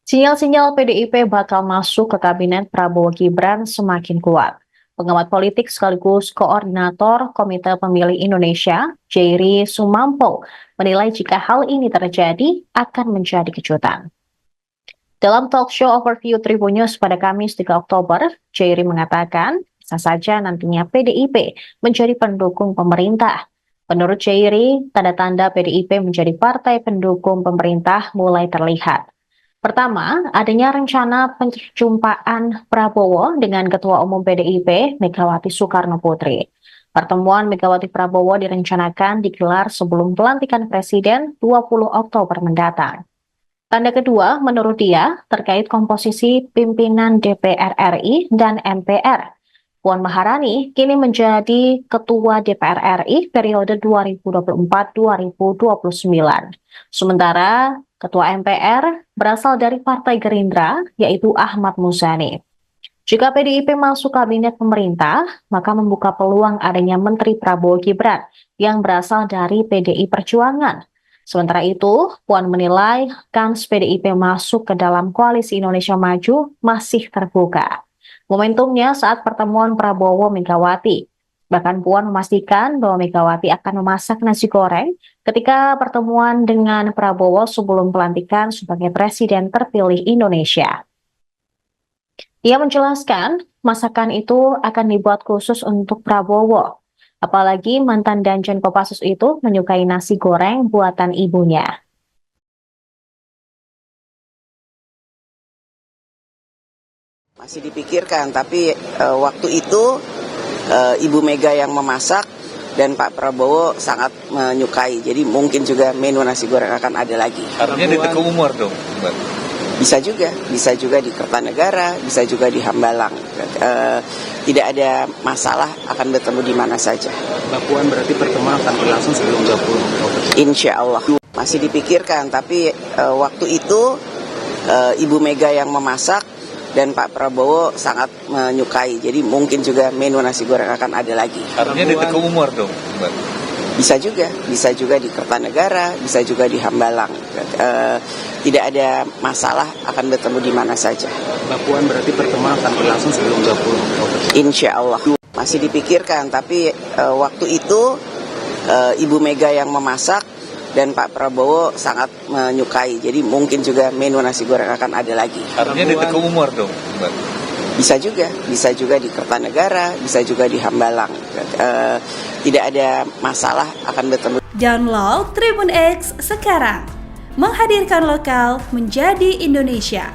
Sinyal-sinyal PDIP bakal masuk ke kabinet Prabowo Gibran semakin kuat. Pengamat politik sekaligus koordinator Komite Pemilih Indonesia, Jerry Sumampo, menilai jika hal ini terjadi akan menjadi kejutan. Dalam talk show overview Tribun News pada Kamis 3 Oktober, Jerry mengatakan bisa saja nantinya PDIP menjadi pendukung pemerintah. Menurut Jerry, tanda-tanda PDIP menjadi partai pendukung pemerintah mulai terlihat. Pertama, adanya rencana perjumpaan Prabowo dengan Ketua Umum PDIP, Megawati Soekarno Putri. Pertemuan Megawati Prabowo direncanakan digelar sebelum pelantikan Presiden 20 Oktober mendatang. Tanda kedua, menurut dia, terkait komposisi pimpinan DPR RI dan MPR. Puan Maharani kini menjadi Ketua DPR RI periode 2024-2029. Sementara Ketua MPR berasal dari Partai Gerindra, yaitu Ahmad Muzani. Jika PDIP masuk kabinet pemerintah, maka membuka peluang adanya Menteri Prabowo Gibran yang berasal dari PDI Perjuangan. Sementara itu, Puan menilai kans PDIP masuk ke dalam Koalisi Indonesia Maju masih terbuka. Momentumnya saat pertemuan Prabowo Megawati. Bahkan Puan memastikan bahwa Megawati akan memasak nasi goreng ketika pertemuan dengan Prabowo sebelum pelantikan sebagai Presiden terpilih Indonesia. Ia menjelaskan masakan itu akan dibuat khusus untuk Prabowo. Apalagi mantan Danjen Kopassus itu menyukai nasi goreng buatan ibunya. Masih dipikirkan, tapi waktu itu Ibu Mega yang memasak dan Pak Prabowo sangat menyukai. Jadi mungkin juga menu nasi goreng akan ada lagi. Artinya di Teguh Umar dong, Mbak? Bisa juga di Kertanegara, bisa juga di Hambalang. Tidak ada masalah, akan bertemu di mana saja. Mbak Puan, berarti pertemuan akan berlangsung sebelum 20 Oktober? Insya Allah. Masih dipikirkan, tapi waktu itu Ibu Mega yang memasak dan Pak Prabowo sangat menyukai. Jadi mungkin juga menu nasi goreng akan ada lagi. Artinya di Teguh Umar dong, Mbak? Bisa juga di Kertanegara, bisa juga di Hambalang. Tidak ada masalah, akan bertemu di mana saja. Mbak Puan, berarti pertemuan akan berlangsung sebelum 20 Oktober? Insya Allah. Masih dipikirkan, tapi waktu itu Ibu Mega yang memasak dan Pak Prabowo sangat menyukai. Jadi mungkin juga menu nasi goreng akan ada lagi. Artinya di Teguh Umar dong, Mbak? Bisa juga di Kertanegara, bisa juga di Hambalang. Tidak ada masalah, akan bertemu. Download Tribun X sekarang, menghadirkan lokal menjadi Indonesia.